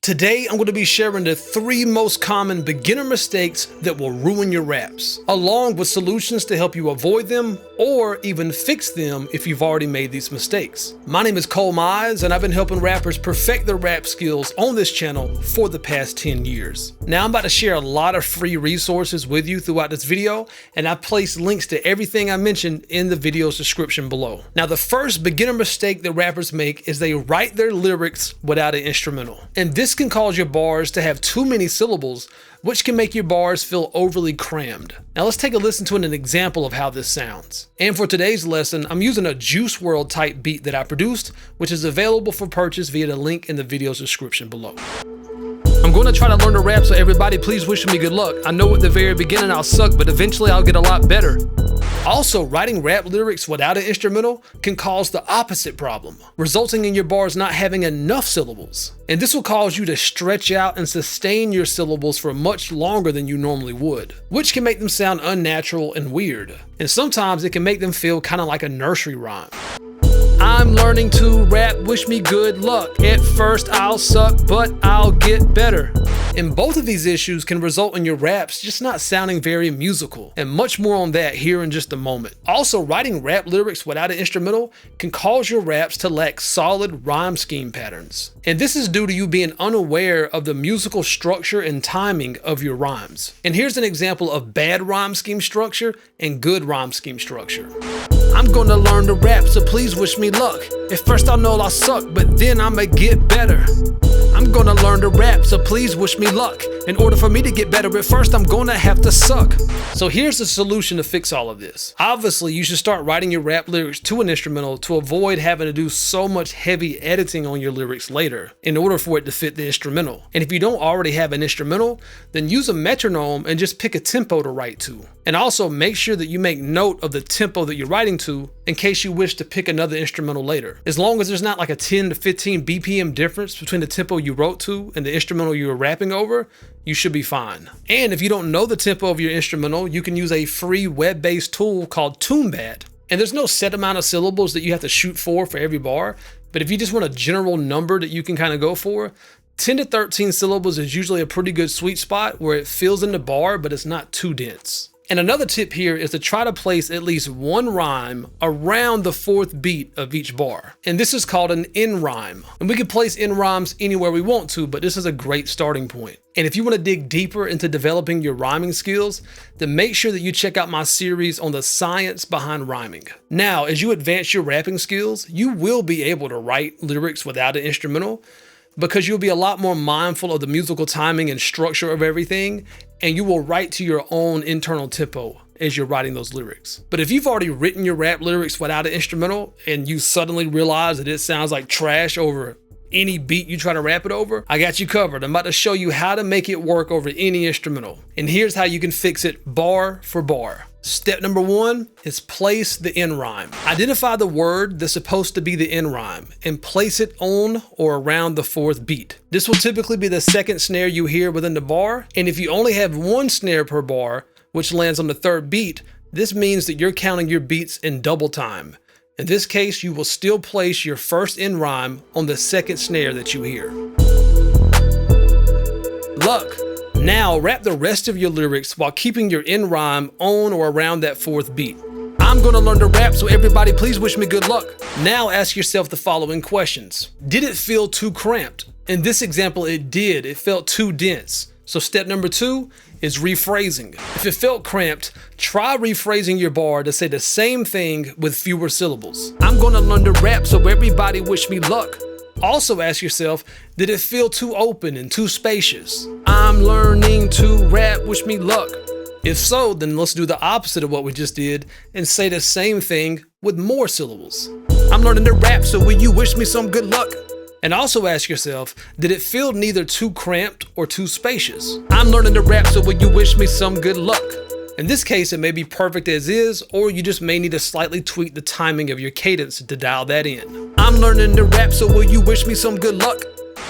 Today, I'm going to be sharing the 3 most common beginner mistakes that will ruin your raps, along with solutions to help you avoid them or even fix them if you've already made these mistakes. My name is ColeMize, and I've been helping rappers perfect their rap skills on this channel for the past 10 years. Now, I'm about to share a lot of free resources with you throughout this video, and I've placed links to everything I mentioned in the video's description below. Now, the first beginner mistake that rappers make is they write their lyrics without an instrumental. And this can cause your bars to have too many syllables, which can make your bars feel overly crammed. Now let's take a listen to an example of how this sounds. And for today's lesson, I'm using a Juice WRLD type beat that I produced, which is available for purchase via the link in the video's description below. I'm going to try to learn to rap, so everybody please wish me good luck. I know at the very beginning I'll suck, but eventually I'll get a lot better. Also, writing rap lyrics without an instrumental can cause the opposite problem, resulting in your bars not having enough syllables. And this will cause you to stretch out and sustain your syllables for much longer than you normally would, which can make them sound unnatural and weird. And sometimes it can make them feel kind of like a nursery rhyme. I'm learning to rap, wish me good luck. At first I'll suck, but I'll get better. And both of these issues can result in your raps just not sounding very musical, and much more on that here in just a moment. Also, writing rap lyrics without an instrumental can cause your raps to lack solid rhyme scheme patterns. And this is due to you being unaware of the musical structure and timing of your rhymes. And here's an example of bad rhyme scheme structure and good rhyme scheme structure. I'm gonna learn to rap, so please wish me luck. At first I'll know I'll suck, but then I'ma get better. I'm gonna learn to rap, so please wish me luck. In order for me to get better, at first I'm gonna have to suck. So here's the solution to fix all of this. Obviously, you should start writing your rap lyrics to an instrumental to avoid having to do so much heavy editing on your lyrics later in order for it to fit the instrumental. And if you don't already have an instrumental, then use a metronome and just pick a tempo to write to. And also make sure that you make note of the tempo that you're writing to in case you wish to pick another instrumental later. As long as there's not like a 10 to 15 BPM difference between the tempo you wrote to and the instrumental you were rapping over, you should be fine. And if you don't know the tempo of your instrumental, you can use a free web-based tool called TuneBat. And there's no set amount of syllables that you have to shoot for every bar, but if you just want a general number that you can kind of go for, 10 to 13 syllables is usually a pretty good sweet spot where it fills in the bar, but it's not too dense. And another tip here is to try to place at least one rhyme around the 4th beat of each bar. And this is called an end rhyme. And we can place end rhymes anywhere we want to, but this is a great starting point. And if you want to dig deeper into developing your rhyming skills, then make sure that you check out my series on the science behind rhyming. Now, as you advance your rapping skills, you will be able to write lyrics without an instrumental, because you'll be a lot more mindful of the musical timing and structure of everything, and you will write to your own internal tempo as you're writing those lyrics. But if you've already written your rap lyrics without an instrumental and you suddenly realize that it sounds like trash over any beat you try to rap it over, I got you covered. I'm about to show you how to make it work over any instrumental. And here's how you can fix it bar for bar. Step number 1 is place the end rhyme. Identify the word that's supposed to be the end rhyme and place it on or around the 4th beat. This will typically be the 2nd snare you hear within the bar. And if you only have 1 snare per bar, which lands on the 3rd beat, this means that you're counting your beats in double time. In this case, you will still place your first end rhyme on the 2nd snare that you hear. Luck. Now rap the rest of your lyrics while keeping your end rhyme on or around that 4th beat. I'm gonna learn to rap, so everybody please wish me good luck. Now ask yourself the following questions. Did it feel too cramped? In this example, it did. It felt too dense. So step number 2 is rephrasing. If it felt cramped, try rephrasing your bar to say the same thing with fewer syllables. I'm gonna learn to rap, so everybody wish me luck. Also ask yourself, did it feel too open and too spacious? I'm learning to rap, wish me luck. If so, then let's do the opposite of what we just did and say the same thing with more syllables. I'm learning to rap, so will you wish me some good luck? And also ask yourself, did it feel neither too cramped or too spacious? I'm learning to rap, so will you wish me some good luck? In this case, it may be perfect as is, or you just may need to slightly tweak the timing of your cadence to dial that in. I'm learning to rap, so will you wish me some good luck?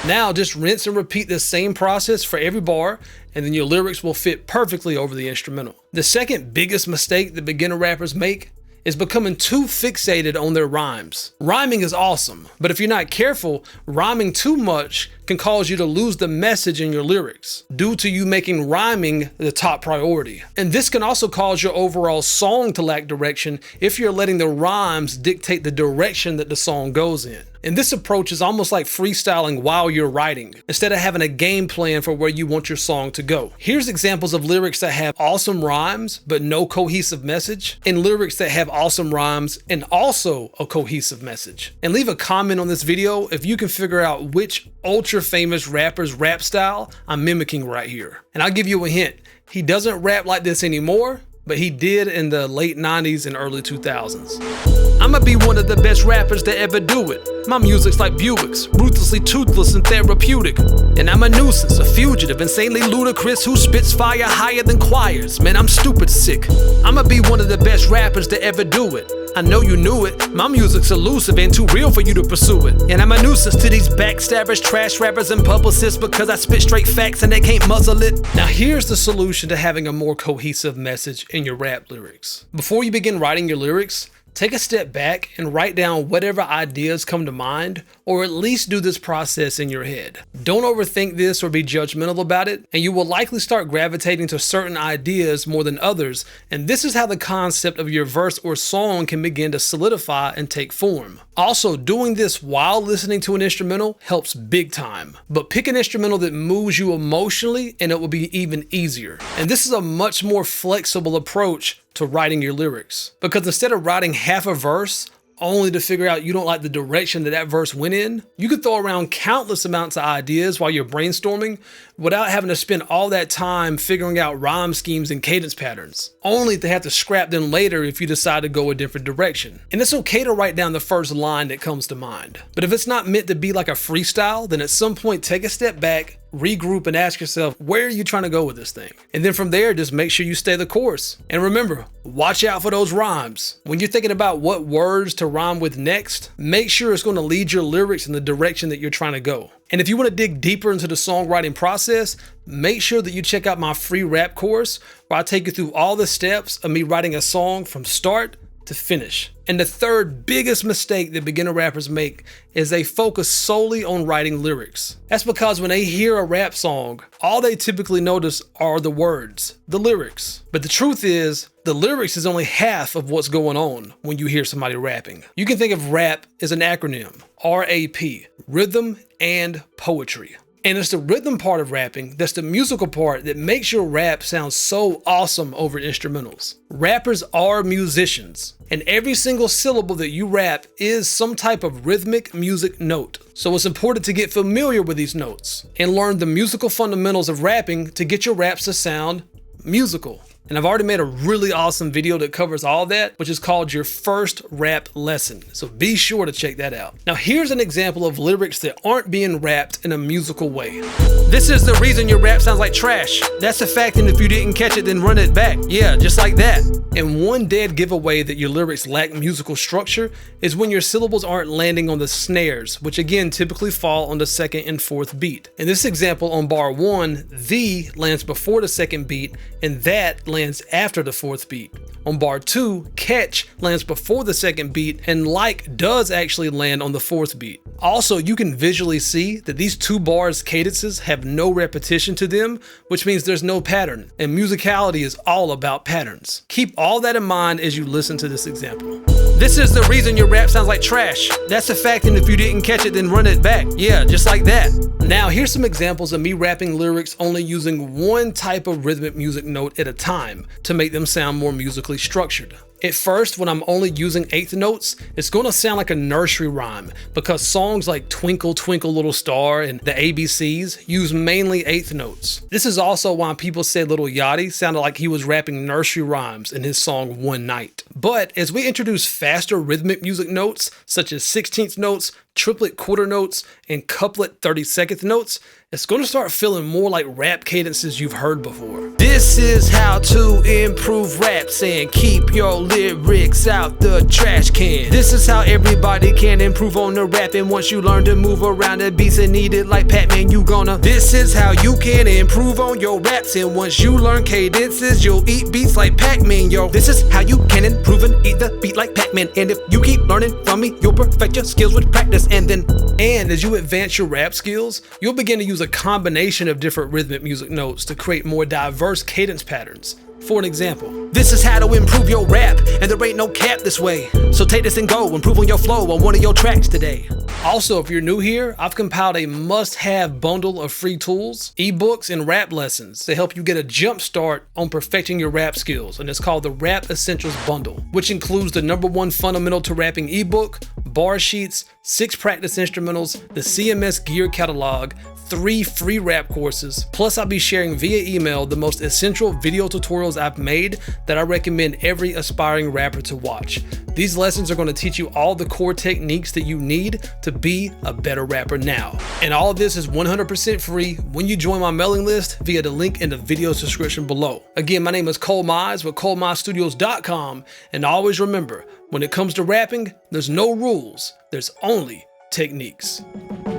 Now just rinse and repeat the same process for every bar, and then your lyrics will fit perfectly over the instrumental. The second biggest mistake that beginner rappers make is becoming too fixated on their rhymes. Rhyming is awesome, but if you're not careful, rhyming too much can cause you to lose the message in your lyrics due to you making rhyming the top priority. And this can also cause your overall song to lack direction if you're letting the rhymes dictate the direction that the song goes in. And this approach is almost like freestyling while you're writing, instead of having a game plan for where you want your song to go. Here's examples of lyrics that have awesome rhymes but no cohesive message, and lyrics that have awesome rhymes and also a cohesive message. And leave a comment on this video if you can figure out which ultra famous rapper's rap style I'm mimicking right here. And I'll give you a hint. He doesn't rap like this anymore, but he did in the late 90s and early 2000s. I'ma be one of the best rappers to ever do it. My music's like Buicks, ruthlessly toothless and therapeutic. And I'm a nuisance, a fugitive, insanely ludicrous, who spits fire higher than choirs. Man, I'm stupid sick. I'ma be one of the best rappers to ever do it. I know you knew it. My music's elusive and too real for you to pursue it. And I'm a nuisance to these backstabbers, trash rappers, and publicists because I spit straight facts and they can't muzzle it. Now here's the solution to having a more cohesive message in your rap lyrics. Before you begin writing your lyrics, take a step back and write down whatever ideas come to mind, or at least do this process in your head. Don't overthink this or be judgmental about it, and you will likely start gravitating to certain ideas more than others, and this is how the concept of your verse or song can begin to solidify and take form. Also, doing this while listening to an instrumental helps big time, but pick an instrumental that moves you emotionally and it will be even easier. And this is a much more flexible approach to writing your lyrics, because instead of writing half a verse only to figure out you don't like the direction that verse went in, you could throw around countless amounts of ideas while you're brainstorming without having to spend all that time figuring out rhyme schemes and cadence patterns, only to have to scrap them later if you decide to go a different direction. And it's okay to write down the first line that comes to mind, but if it's not meant to be like a freestyle, then at some point take a step back, regroup, and ask yourself, where are you trying to go with this thing? And then from there, just make sure you stay the course. And remember, watch out for those rhymes. When you're thinking about what words to rhyme with next, make sure it's going to lead your lyrics in the direction that you're trying to go. And if you want to dig deeper into the songwriting process, make sure that you check out my free rap course, where I take you through all the steps of me writing a song from start to finish. And the third biggest mistake that beginner rappers make is they focus solely on writing lyrics. That's because when they hear a rap song, all they typically notice are the words, the lyrics. But the truth is, the lyrics is only half of what's going on when you hear somebody rapping. You can think of rap as an acronym, RAP, rhythm and poetry. And it's the rhythm part of rapping that's the musical part that makes your rap sound so awesome over instrumentals. Rappers are musicians, and every single syllable that you rap is some type of rhythmic music note. So it's important to get familiar with these notes and learn the musical fundamentals of rapping to get your raps to sound musical. And I've already made a really awesome video that covers all that, which is called Your First Rap Lesson. So be sure to check that out. Now here's an example of lyrics that aren't being rapped in a musical way. This is the reason your rap sounds like trash. That's a fact, and if you didn't catch it, then run it back. Yeah, just like that. And one dead giveaway that your lyrics lack musical structure is when your syllables aren't landing on the snares, which again typically fall on the second and fourth beat. In this example, on bar 1, the lands before the second beat, and that lands after the fourth beat. On bar 2, catch lands before the second beat, and like does actually land on the fourth beat. Also, you can visually see that these two bars cadences have no repetition to them, which means there's no pattern, and musicality is all about patterns. Keep all that in mind as you listen to this example. This is the reason your rap sounds like trash. That's a fact, and if you didn't catch it, then run it back. Yeah, just like that. Now, here's some examples of me rapping lyrics only using one type of rhythmic music note at a time to make them sound more musically structured. At first, when I'm only using eighth notes, it's going to sound like a nursery rhyme because songs like Twinkle Twinkle Little Star and the ABCs use mainly eighth notes. This is also why people say Lil Yachty sounded like he was rapping nursery rhymes in his song One Night. But as we introduce faster rhythmic music notes, such as 16th notes, triplet quarter notes, and couplet 32nd notes, it's going to start feeling more like rap cadences you've heard before. This is how to improve raps and keep your lyrics out the trash can. This is how everybody can improve on the rapping. Once you learn to move around the beats and need it like Pac-Man, you gonna. This is how you can improve on your raps, and once you learn cadences, you'll eat beats like Pac-Man, yo. This is how you can improve and eat the beat like Pac-Man, and if you keep learning from me, you'll perfect your skills with practice. And as you advance your rap skills, you'll begin to use a combination of different rhythmic music notes to create more diverse cadence patterns. For an example, this is how to improve your rap, and there ain't no cap this way. So take this and go, improve on your flow on one of your tracks today. Also, if you're new here, I've compiled a must-have bundle of free tools, ebooks, and rap lessons to help you get a jump start on perfecting your rap skills, and it's called the Rap Essentials Bundle, which includes the #1 fundamental to rapping ebook, bar sheets, 6 practice instrumentals, the CMS Gear catalog, 3 free rap courses, plus I'll be sharing via email the most essential video tutorials I've made that I recommend every aspiring rapper to watch. These lessons are going to teach you all the core techniques that you need to be a better rapper now. And all of this is 100% free when you join my mailing list via the link in the video description below. Again, my name is ColeMize with ColeMizeStudios.com, and always remember, when it comes to rapping, there's no rules, there's only techniques.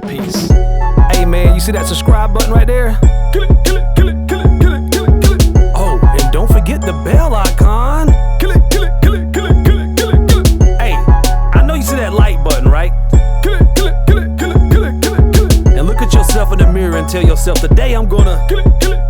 Peace. Hey man, you see that subscribe button right there? Kill it, kill it, kill it, kill it, kill it, kill it, kill it. Oh, and don't forget the bell icon. Kill it, kill it, kill it, kill it, kill it, kill it, kill it. Hey, I know you see that like button, right? Kill it, kill it, kill it, kill it, kill it, kill it, kill it. And look at yourself in the mirror and tell yourself, today I'm gonna kill it, kill it.